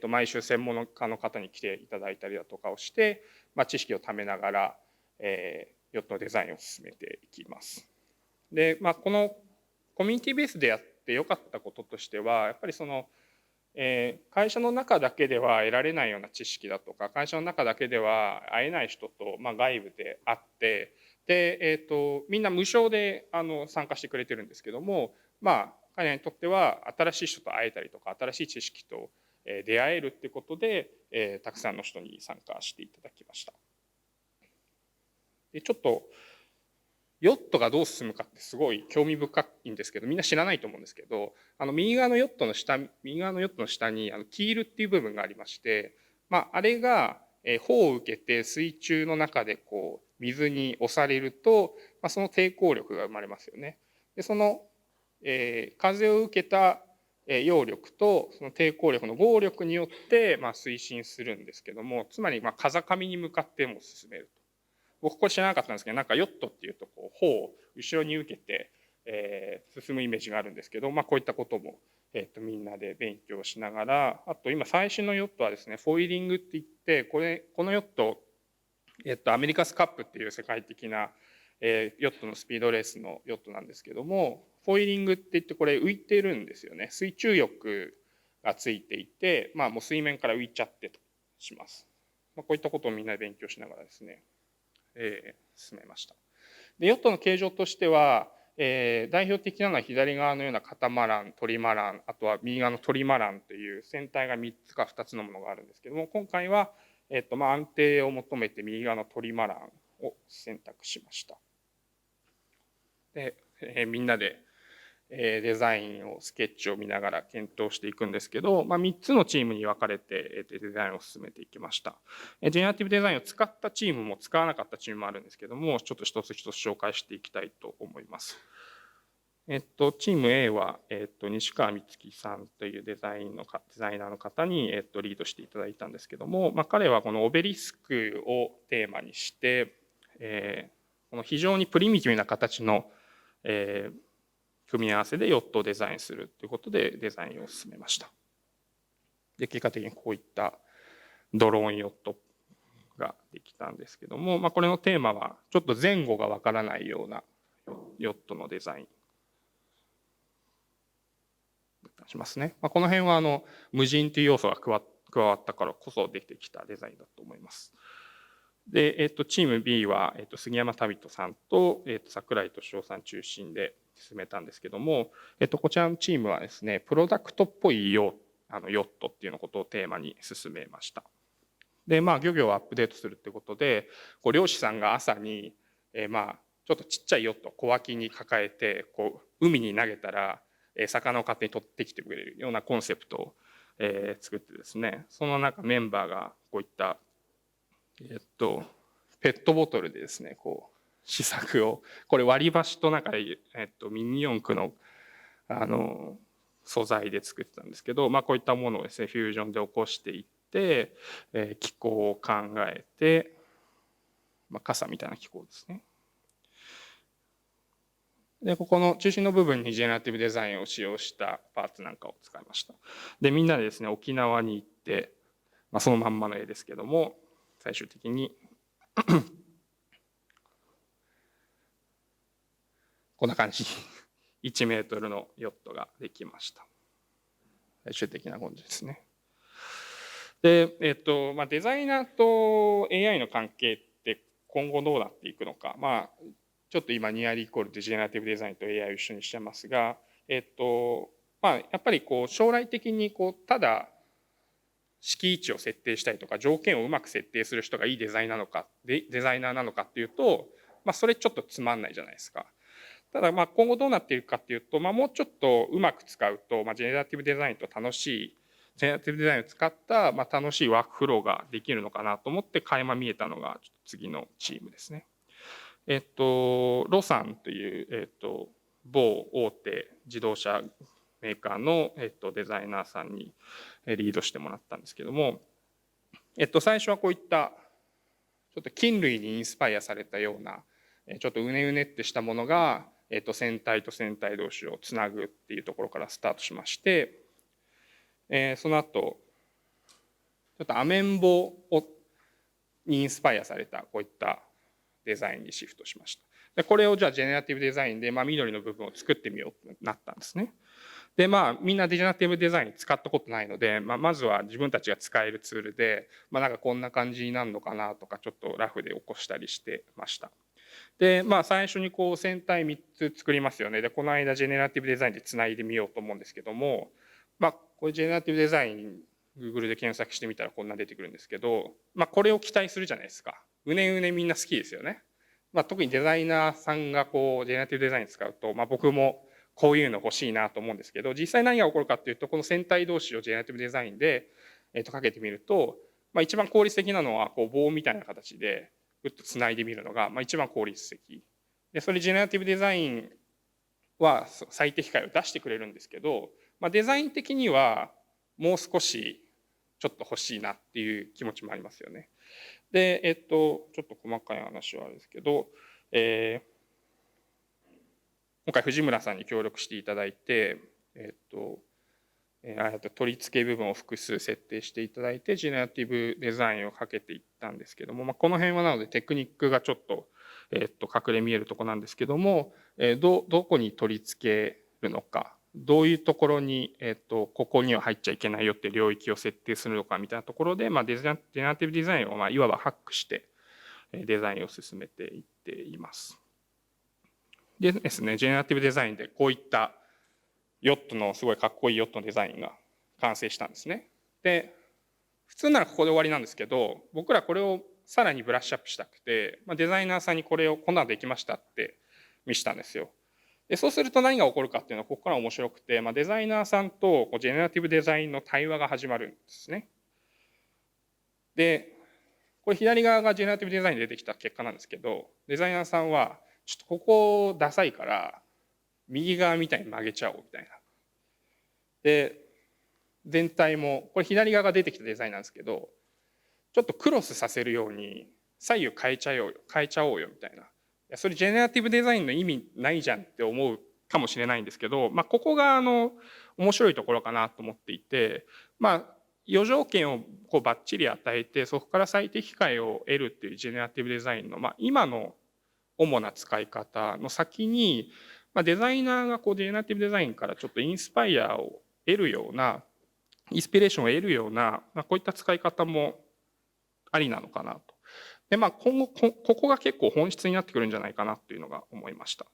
毎週専門家の方に来ていただいたりだとかをして、知識をためながら、ヨットのデザインを進めていきます。で、このコミュニティベースでやってよかったこととしては、やっぱりその、会社の中だけでは得られないような知識だとか、会社の中だけでは会えない人と、外部で会って、で、みんな無償で参加してくれてるんですけども、彼らにとっては新しい人と会えたりとか、新しい知識と出会えるってことで、たくさんの人に参加していただきました。で、ちょっとヨットがどう進むかってすごい興味深いんですけど、みんな知らないと思うんですけど、右側のヨットの下にキールっていう部分がありまして、あれが帆を受けて水中の中でこう水に押されると、その抵抗力が生まれますよね。で、その風を受けた揚力とその抵抗力の合力によって推進するんですけども、つまり風上に向かっても進めると。僕これ知らなかったんですけど、なんかヨットっていうとこう帆を後ろに受けて進むイメージがあるんですけど、こういったこともみんなで勉強しながら、あと今最新のヨットはですね、フォイリングって言って、このヨットアメリカスカップっていう世界的なヨットのスピードレースのヨットなんですけども、フォイリングって言ってこれ浮いてるんですよね。水中翼がついていて、もう水面から浮いちゃってとします。こういったことをみんなで勉強しながらですね、進めました。で、ヨットの形状としては、代表的なのは左側のようなカタマラン、トリマラン、あとは右側のトリマランという船体が3つか2つのものがあるんですけども、今回は、安定を求めて右側のトリマランを選択しました。で、みんなでデザインをスケッチを見ながら検討していくんですけど、3つのチームに分かれてデザインを進めていきました。ジェネラティブデザインを使ったチームも使わなかったチームもあるんですけども、ちょっと一つ一つ紹介していきたいと思います。チーム A は、西川美月さんというデザイナーの方に、リードしていただいたんですけども、彼はこのオベリスクをテーマにして、この非常にプリミティブな形の、組み合わせでヨットをデザインするということでデザインを進めました。で、結果的にこういったドローンヨットができたんですけども、これのテーマはちょっと前後がわからないようなヨットのデザインしますね。この辺は無人という要素が加わったからこそできてきたデザインだと思います。で、チーム B は、杉山旅人さんと、櫻井俊夫さん中心で進めたんですけども、こちらのチームはですね、プロダクトっぽいヨットっていうのことをテーマに進めました。で、漁業をアップデートするってことで、漁師さんが朝に、ちょっとちっちゃいヨットを小脇に抱えて、海に投げたら、魚を勝手に取ってきてくれるようなコンセプトを、作ってですね、その中メンバーがこういった、ペットボトルでですね、試作を、これ割り箸とミニ四駆の、素材で作ってたんですけど、こういったものをですね、フュージョンで起こしていって、機構を考えて、傘みたいな機構ですね。で、ここの中心の部分にジェネラティブデザインを使用したパーツなんかを使いました。で、みんなでですね、沖縄に行って、そのまんまの絵ですけども、最終的にこんな感じに1メートルのヨットができました。最終的な感じですね。で、デザイナーと AI の関係って今後どうなっていくのか。ちょっと今ニアリーイコールでジェネラティブデザインと AI を一緒にしてますが、やっぱり将来的にただ敷位置を設定したりとか条件をうまく設定する人がいいデザイナーなのかっていうと、それちょっとつまんないじゃないですか。ただ今後どうなっているかっていうと、もうちょっとうまく使うと、ジェネラティブデザインとジェネラティブデザインを使った楽しいワークフローができるのかなと思って垣間見えたのが次のチームですね。ロサンという、某大手自動車メーカーの、デザイナーさんにリードしてもらったんですけども、最初はこういったちょっと菌類にインスパイアされたようなちょっとうねうねってしたものが、船体と船体同士をつなぐっていうところからスタートしまして、その後ちょっとアメンボにインスパイアされたこういったデザインにシフトしました。でこれをじゃあジェネラティブデザインで、緑の部分を作ってみようとなったんですね。でみんなジェネラティブデザイン使ったことないので、まずは自分たちが使えるツールで、こんな感じになるのかなとかちょっとラフで起こしたりしてました。で最初に船体3つ作りますよね。でこの間ジェネラティブデザインでつないでみようと思うんですけども、これジェネラティブデザイン Google で検索してみたらこんな出てくるんですけど、これを期待するじゃないですか。うねうねみんな好きですよね。特にデザイナーさんがジェネラティブデザイン使うと、僕もこういうの欲しいなと思うんですけど、実際何が起こるかっていうと、この船体同士をジェネラティブデザインで、かけてみると、一番効率的なのは棒みたいな形でグッとつないでみるのが、一番効率的で、それジェネラティブデザインは最適解を出してくれるんですけど、デザイン的にはもう少しちょっと欲しいなっていう気持ちもありますよね。で、ちょっと細かい話はあれですけど、今回藤村さんに協力していただいて、取り付け部分を複数設定していただいてジェネラティブデザインをかけていったんですけども、この辺はなのでテクニックがちょっと、隠れ見えるところなんですけども、どこに取り付けるのか、どういうところに、ここには入っちゃいけないよっていう領域を設定するのかみたいなところで、ジェネラティブデザインをいわばハックしてデザインを進めていっています。でですね、ジェネラティブデザインでこういったヨットのすごいかっこいいヨットのデザインが完成したんですね。で、普通ならここで終わりなんですけど、僕らこれをさらにブラッシュアップしたくて、デザイナーさんにこんなのできましたって見せたんですよ。でそうすると何が起こるかっていうのはここから面白くて、デザイナーさんとジェネラティブデザインの対話が始まるんですね。で、これ左側がジェネラティブデザインで出てきた結果なんですけど、デザイナーさんはちょっとここダサいから右側みたいに曲げちゃおうみたいな。で全体もこれ左側が出てきたデザインなんですけど、ちょっとクロスさせるように左右変えちゃおうよみたいな。いやそれジェネラティブデザインの意味ないじゃんって思うかもしれないんですけど、ここが面白いところかなと思っていて、余条件をこうバッチリ与えてそこから最適解を得るっていうジェネラティブデザインの、今の主な使い方の先に、デザイナーがこうジェネラティブデザインからちょっとインスパイアを得るような、インスピレーションを得るような、こういった使い方もありなのかなと。で今後ここが結構本質になってくるんじゃないかなというのが思いました。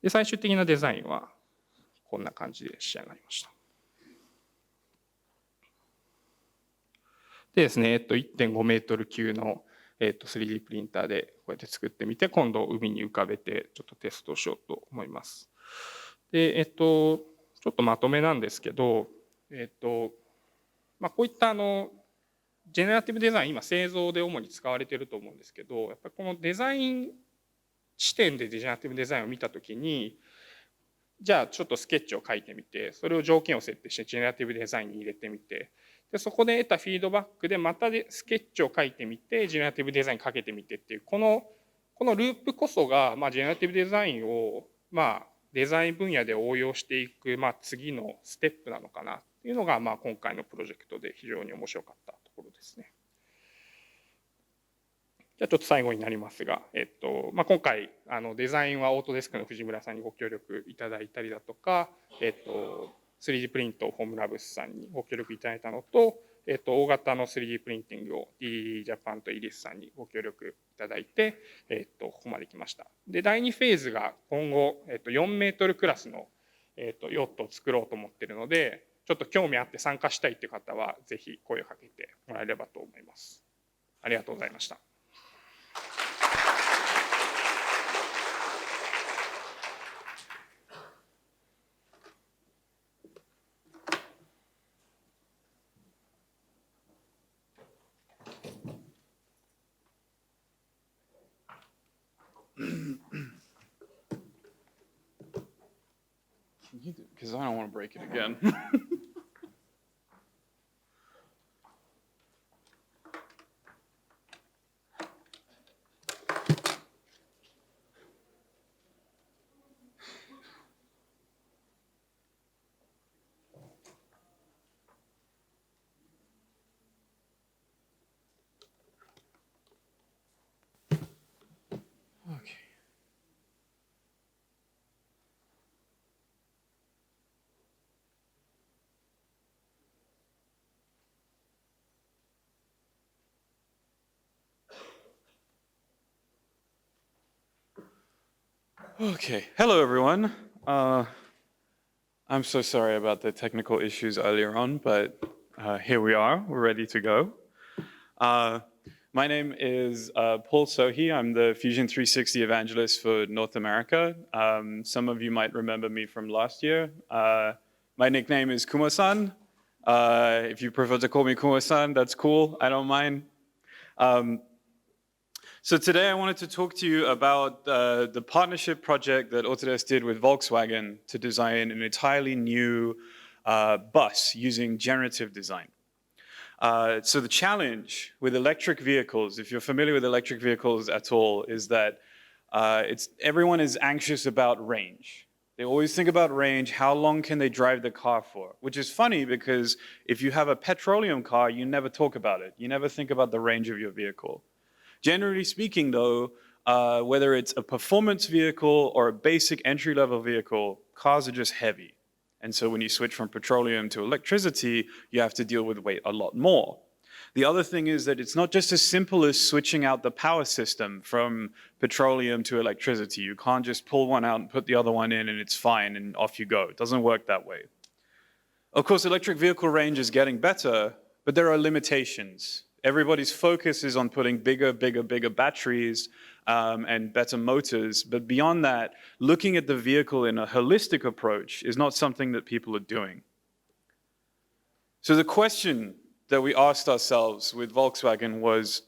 で最終的なデザインはこんな感じで仕上がりました。でですね、1.5 メートル級の3D プリンターでこうやって作ってみて、今度海に浮かべてちょっとテストをしようと思います。でちょっとまとめなんですけど、こういったジェネラティブデザイン今製造で主に使われていると思うんですけど、やっぱりこのデザイン視点でジェネラティブデザインを見たときに、じゃあちょっとスケッチを書いてみて、それを条件を設定してジェネラティブデザインに入れてみて、でそこで得たフィードバックでまたスケッチを書いてみてジェネラティブデザインかけてみてっていうこのループこそが、ジェネラティブデザインをデザイン分野で応用していく、次のステップなのかなっていうのが、今回のプロジェクトで非常に面白かったところですね。じゃあちょっと最後になりますが、今回デザインはオートデスクの藤村さんにご協力いただいたりだとか、3D プリントをホームラブスさんにご協力いただいたのと、大型の 3D プリンティングを DD ジャパンとイリスさんにご協力いただいて、ここまで来ました。で第2フェーズが今後、4メートルクラスの、ヨットを作ろうと思っているので、ちょっと興味あって参加したいという方はぜひ声をかけてもらえればと思います。ありがとうございました。Because I don't want to break it again. Okay. Okay, hello everyone. I'm so sorry about the technical issues earlier on, but here we are, we're ready to go. My name is Paul Sohee. I'm the Fusion 360 evangelist for North America. Some of you might remember me from last year. My nickname is Kuma-san. If you prefer to call me Kuma-san, that's cool, I don't mind. So today I wanted to talk to you about the partnership project that Autodesk did with Volkswagen to design an entirely new bus using generative design. So the challenge with electric vehicles, if you're familiar with electric vehicles at all, is that everyone is anxious about range. They always think about range, how long can they drive the car for? Which is funny because if you have a petroleum car, you never talk about it. You never think about the range of your vehicle. Generally speaking though, whether it's a performance vehicle or a basic entry-level vehicle, cars are just heavy. And so when you switch from petroleum to electricity, you have to deal with weight a lot more. The other thing is that it's not just as simple as switching out the power system from petroleum to electricity. You can't just pull one out and put the other one in and it's fine and off you go. It doesn't work that way. Of course, electric vehicle range is getting better, but there are limitations. Everybody's focus is on putting bigger batteries and better motors. But beyond that, looking at the vehicle in a holistic approach is not something that people are doing. So the question that we asked ourselves with Volkswagen was,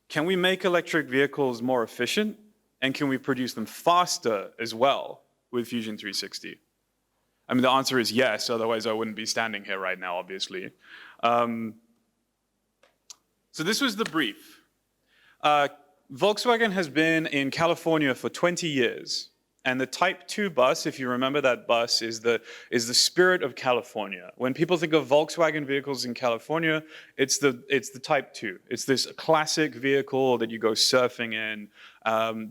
can we make electric vehicles more efficient? And can we produce them faster as well with Fusion 360? I mean, the answer is yes, otherwise I wouldn't be standing here right now, obviously. So this was the brief. Volkswagen has been in California for 20 years. And the Type 2 bus, if you remember that bus, is the spirit of California. When people think of Volkswagen vehicles in California, it's the Type 2. It's this classic vehicle that you go surfing in.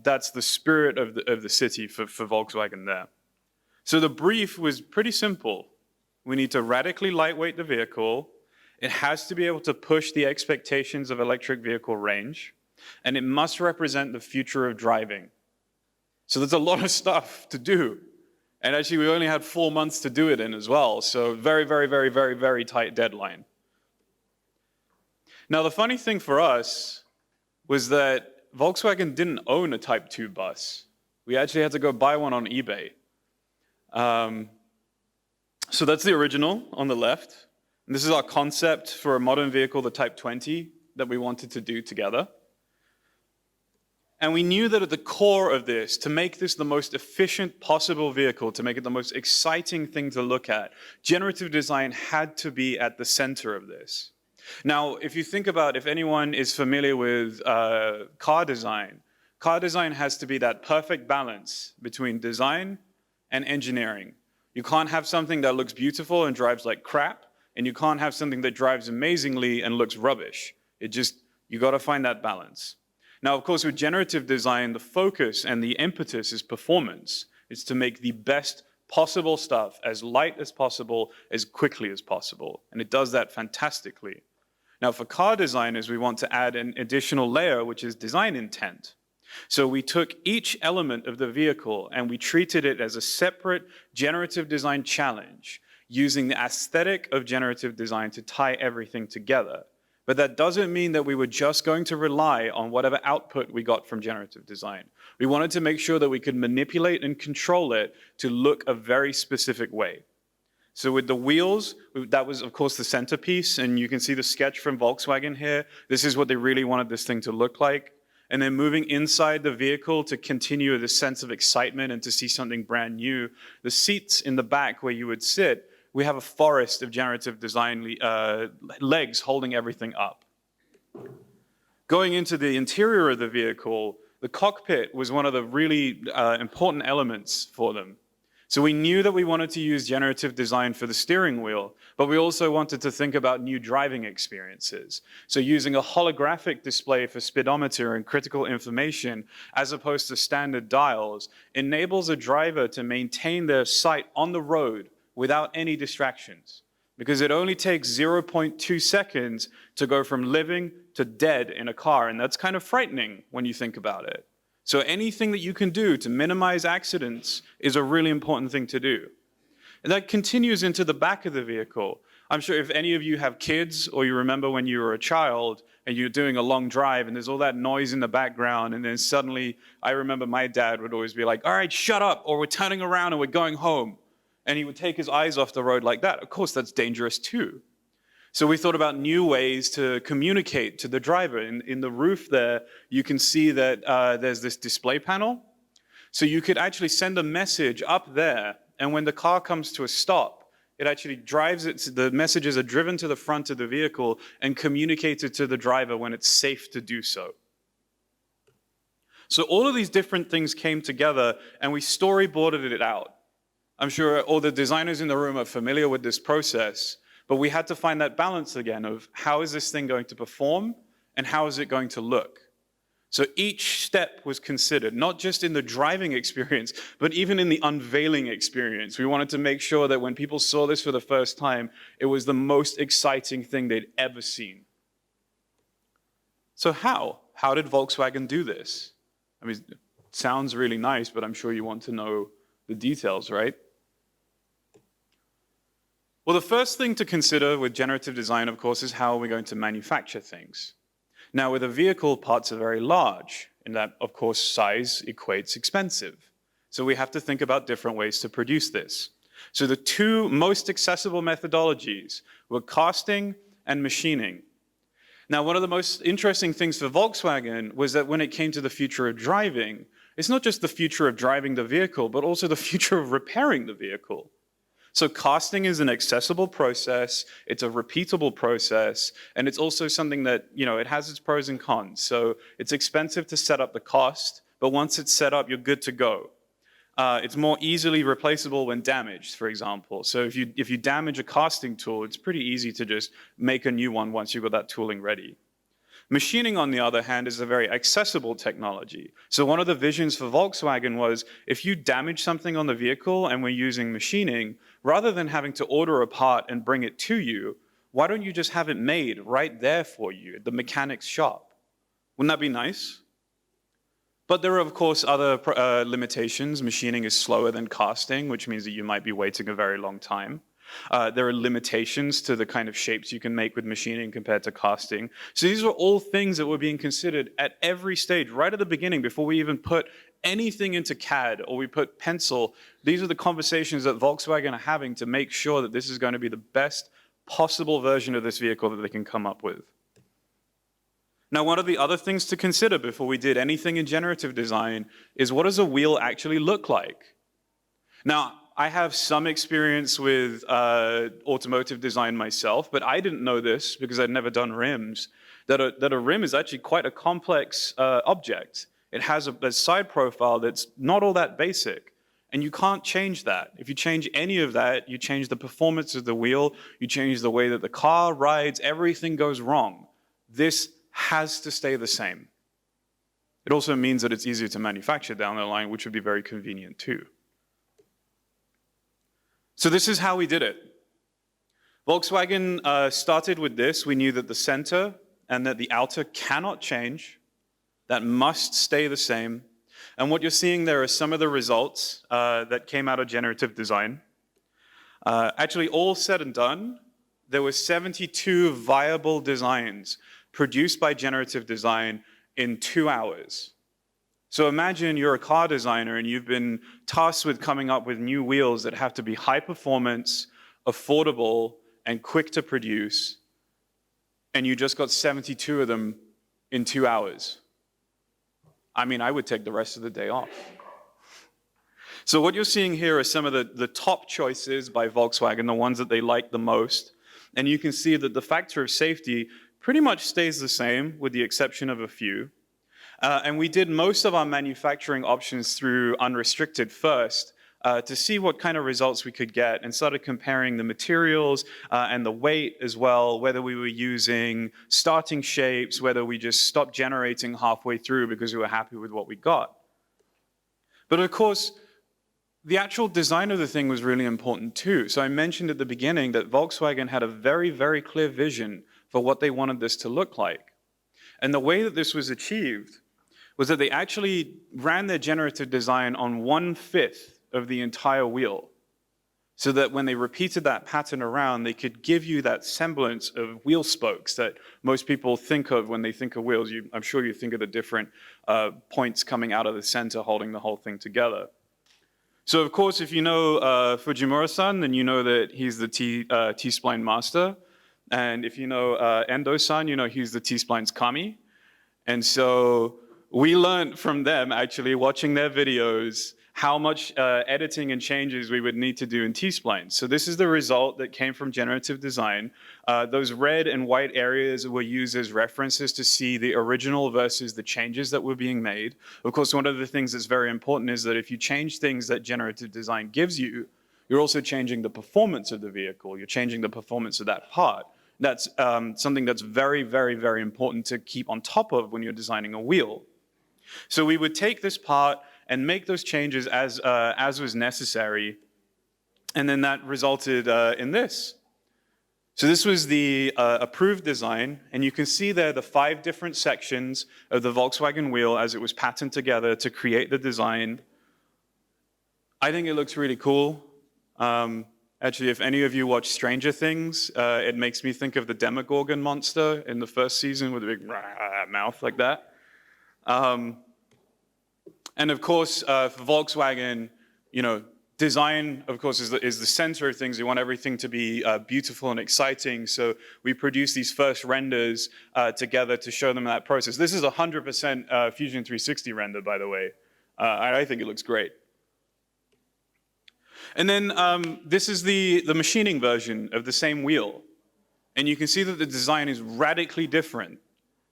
That's the spirit of the city for Volkswagen there. So the brief was pretty simple. We need to radically lightweight the vehicle. It has to be able to push the expectations of electric vehicle range. And it must represent the future of driving. So there's a lot of stuff to do. And actually, we only had 4 months to do it in as well. So very, very, very, very, very tight deadline. Now, the funny thing for us was that Volkswagen didn't own a Type 2 bus. We actually had to go buy one on eBay. So that's the original on the left. And this is our concept for a modern vehicle, the Type 20, that we wanted to do together. And we knew that at the core of this, to make this the most efficient possible vehicle, to make it the most exciting thing to look at, generative design had to be at the center of this. Now, if you think about, if anyone is familiar with car design has to be that perfect balance between design and engineering. You can't have something that looks beautiful and drives like crap, and you can't have something that drives amazingly and looks rubbish. You got to find that balance. Now, of course, with generative design, the focus and the impetus is performance. It's to make the best possible stuff as light as possible, as quickly as possible. And it does that fantastically. Now, for car designers, we want to add an additional layer, which is design intent. So we took each element of the vehicle and we treated it as a separate generative design challenge, using the aesthetic of generative design to tie everything together. But that doesn't mean that we were just going to rely on whatever output we got from generative design. We wanted to make sure that we could manipulate and control it to look a very specific way. So with the wheels, that was, of course, the centerpiece, and you can see the sketch from Volkswagen here. This is what they really wanted this thing to look like. And then moving inside the vehicle to continue this sense of excitement and to see something brand new. The seats in the back where you would sit, we have a forest of generative design legs holding everything up. Going into the interior of the vehicle, the cockpit was one of the really important elements for them. So we knew that we wanted to use generative design for the steering wheel, but we also wanted to think about new driving experiences. So using a holographic display for speedometer and critical information, as opposed to standard dials, enables a driver to maintain their sight on the road without any distractions, because it only takes 0.2 seconds to go from living to dead in a car, and that's kind of frightening when you think about it. So anything that you can do to minimize accidents is a really important thing to do. And that continues into the back of the vehicle. I'm sure if any of you have kids, or you remember when you were a child and you're doing a long drive and there's all that noise in the background, and then suddenly, I remember my dad would always be like, all right, shut up, or we're turning around and we're going home. And he would take his eyes off the road like that. Of course, that's dangerous too. So we thought about new ways to communicate to the driver. In the roof there, you can see that there's this display panel. So you could actually send a message up there, and when the car comes to a stop, it actually drives it, the messages are driven to the front of the vehicle and communicated to the driver when it's safe to do so. So all of these different things came together, and we storyboarded it out. I'm sure all the designers in the room are familiar with this process, but we had to find that balance again of how is this thing going to perform and how is it going to look? So each step was considered, not just in the driving experience, but even in the unveiling experience. We wanted to make sure that when people saw this for the first time, it was the most exciting thing they'd ever seen. So how? How did Volkswagen do this? I mean, it sounds really nice, but I'm sure you want to know the details, right? Well, the first thing to consider with generative design, of course, is how we're going to manufacture things. Now, with a vehicle, parts are very large, and that, of course, size equates expensive. So we have to think about different ways to produce this. So the two most accessible methodologies were casting and machining. Now, one of the most interesting things for Volkswagen was that when it came to the future of driving, it's not just the future of driving the vehicle, but also the future of repairing the vehicle. So casting is an accessible process, it's a repeatable process, and it's also something that, it has its pros and cons. So it's expensive to set up the cost, but once it's set up, you're good to go. It's more easily replaceable when damaged, for example. So if you damage a casting tool, it's pretty easy to just make a new one once you've got that tooling ready. Machining, on the other hand, is a very accessible technology. So one of the visions for Volkswagen was, if you damage something on the vehicle and we're using machining, rather than having to order a part and bring it to you, why don't you just have it made right there for you at the mechanic's shop? Wouldn't that be nice? But there are, of course, other limitations. Machining is slower than casting, which means that you might be waiting a very long time. There are limitations to the kind of shapes you can make with machining compared to casting. So these are all things that were being considered at every stage, right at the beginning, before we even put anything into CAD or we put pencil. These are the conversations that Volkswagen are having to make sure that this is going to be the best possible version of this vehicle that they can come up with. Now, one of the other things to consider before we did anything in generative design is, what does a wheel actually look like? Now, I have some experience with automotive design myself, but I didn't know this because I'd never done rims, that a rim is actually quite a complex object. It has a side profile that's not all that basic, and you can't change that. If you change any of that, you change the performance of the wheel, you change the way that the car rides, everything goes wrong. This has to stay the same. It also means that it's easier to manufacture down the line, which would be very convenient too. So this is how we did it. Volkswagen started with this. We knew that the center and that the outer cannot change. That must stay the same. And what you're seeing there are some of the results that came out of generative design. Actually, all said and done, there were 72 viable designs produced by generative design in 2 hours. So imagine you're a car designer and you've been tasked with coming up with new wheels that have to be high performance, affordable, and quick to produce, and you just got 72 of them in 2 hours. I mean, I would take the rest of the day off. So what you're seeing here are some of the top choices by Volkswagen, the ones that they like the most. And you can see that the factor of safety pretty much stays the same with the exception of a few. And we did most of our manufacturing options through unrestricted first to see what kind of results we could get, and started comparing the materials and the weight as well, whether we were using starting shapes, whether we just stopped generating halfway through because we were happy with what we got. But of course, the actual design of the thing was really important too. So I mentioned at the beginning that Volkswagen had a very, very clear vision for what they wanted this to look like. And the way that this was achieved was that they actually ran their generative design on 1/5 of the entire wheel, so that when they repeated that pattern around, they could give you that semblance of wheel spokes that most people think of when they think of wheels. I'm sure you think of the different points coming out of the center holding the whole thing together. So of course, if you know Fujimura-san, then you know that he's the T-spline master. And if you know Endo-san, you know he's the T-spline's kami. And so we learned from them, actually, watching their videos, how much editing and changes we would need to do in T-spline. So this is the result that came from generative design. Those red and white areas were used as references to see the original versus the changes that were being made. Of course, one of the things that's very important is that if you change things that generative design gives you, you're also changing the performance of the vehicle. You're changing the performance of that part. That's something that's very, very, very important to keep on top of when you're designing a wheel. So we would take this part and make those changes as was necessary, and then that resulted in this. So this was the approved design, and you can see there the 5 different sections of the Volkswagen wheel as it was patterned together to create the design. I think it looks really cool. Actually, if any of you watch Stranger Things, it makes me think of the Demogorgon monster in the first season with a big mouth like that. And of course, for Volkswagen, you know, design, of course, is the center of things. We want everything to be beautiful and exciting. So we produce these first renders together to show them that process. This is 100% Fusion 360 render, by the way. I think it looks great. And then this is the machining version of the same wheel. And you can see that the design is radically different.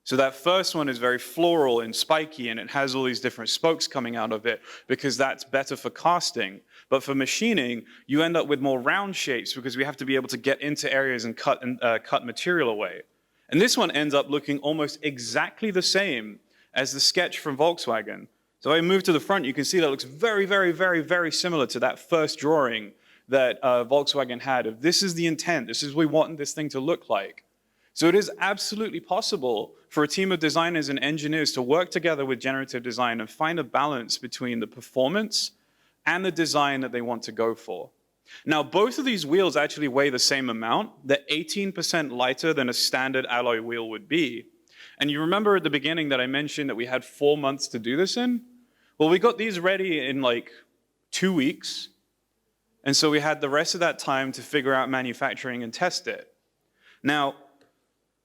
So that first one is very floral and spiky, and it has all these different spokes coming out of it because that's better for casting. But for machining, you end up with more round shapes because we have to be able to get into areas and cut material away. And this one ends up looking almost exactly the same as the sketch from Volkswagen. So if I move to the front, you can see that it looks very, very, very, very similar to that first drawing that Volkswagen had of this is the intent, this is what we want this thing to look like. So it is absolutely possible for a team of designers and engineers to work together with generative design and find a balance between the performance and the design that they want to go for. Now, both of these wheels actually weigh the same amount. They're 18% lighter than a standard alloy wheel would be. And you remember at the beginning that I mentioned that we had 4 months to do this in? Well, we got these ready in like 2 weeks. And so we had the rest of that time to figure out manufacturing and test it. Now,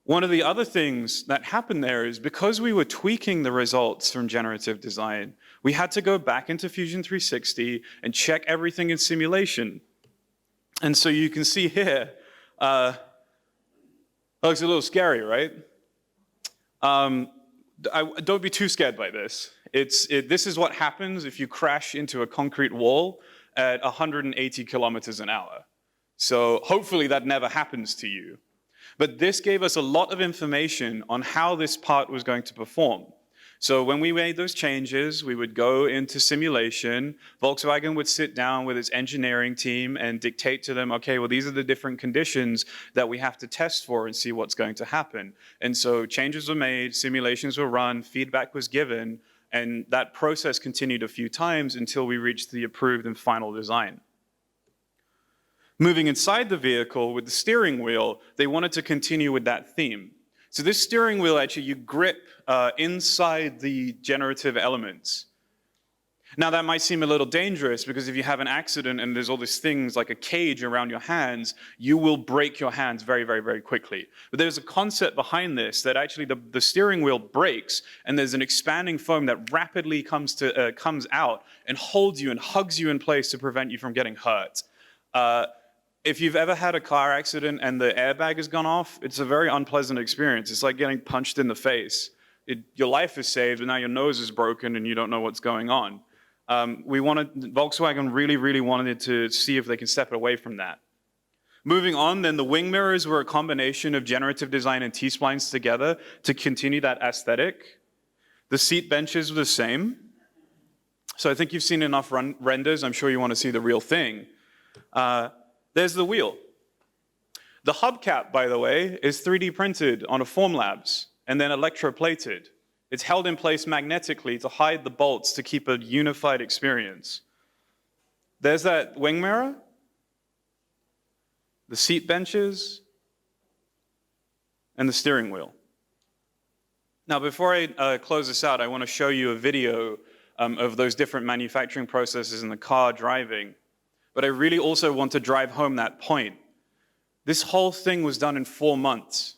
one of the other things that happened there is because we were tweaking the results from generative design, we had to go back into Fusion 360 and check everything in simulation. And so you can see here, it looks a little scary, right? Don't be too scared by this. This is what happens if you crash into a concrete wall at 180 kilometers an hour. So hopefully that never happens to you. But this gave us a lot of information on how this part was going to perform. So when we made those changes, we would go into simulation. Volkswagen would sit down with its engineering team and dictate to them, okay, well, these are the different conditions that we have to test for and see what's going to happen. And so changes were made, simulations were run, feedback was given, and that process continued a few times until we reached the approved and final design. Moving inside the vehicle with the steering wheel, they wanted to continue with that theme. So this steering wheel, actually, you grip inside the generative elements. Now, that might seem a little dangerous because if you have an accident and there's all these things like a cage around your hands, you will break your hands very, very, very quickly. But there's a concept behind this that actually the steering wheel breaks and there's an expanding foam that rapidly comes out and holds you and hugs you in place to prevent you from getting hurt. If you've ever had a car accident and the airbag has gone off, it's a very unpleasant experience. It's like getting punched in the face. Your life is saved, but now your nose is broken and you don't know what's going on. Volkswagen really, really wanted to see if they can step away from that. Moving on, then the wing mirrors were a combination of generative design and T-splines together to continue that aesthetic. The seat benches were the same. So I think you've seen enough renders. I'm sure you want to see the real thing. There's the wheel. The hubcap, by the way, is 3D printed on a Formlabs and then electroplated. It's held in place magnetically to hide the bolts to keep a unified experience. There's that wing mirror, the seat benches, and the steering wheel. Now, before I close this out, I want to show you a video of those different manufacturing processes in the car driving. But I really also want to drive home that point. This whole thing was done in 4 months.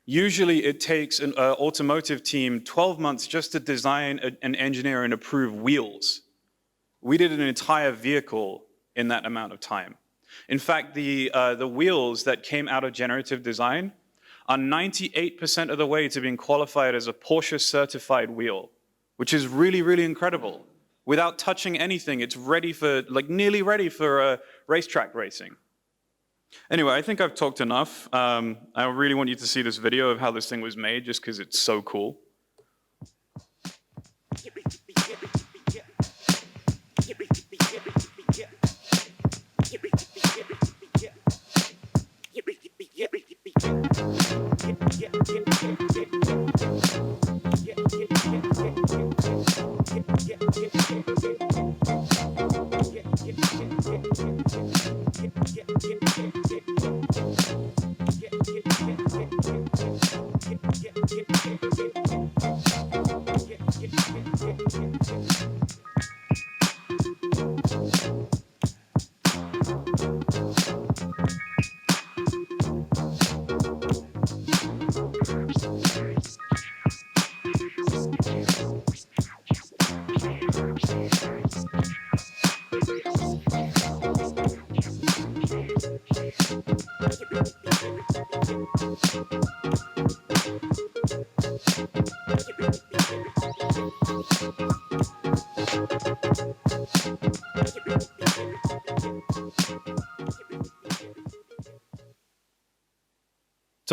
Usually it takes an automotive team 12 months just to design and engineer and approve wheels. We did an entire vehicle in that amount of time. In fact, the wheels that came out of generative design are 98% of the way to being qualified as a Porsche certified wheel, which is really, really incredible. Without touching anything, it's ready for, like nearly ready for racetrack racing. Anyway, I think I've talked enough. I really want you to see this video of how this thing was made just because it's so cool. So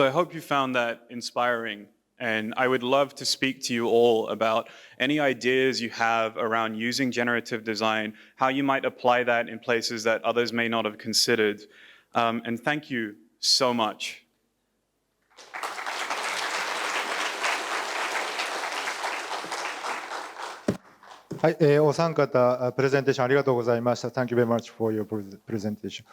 I hope you found that inspiring, and I would love to speak to you all about any ideas you have around using generative design, how you might apply that in places that others may not have considered. And thank you so much. はい、お三方、プレゼンテーションありがとうございました。Thank you very much for your presentation.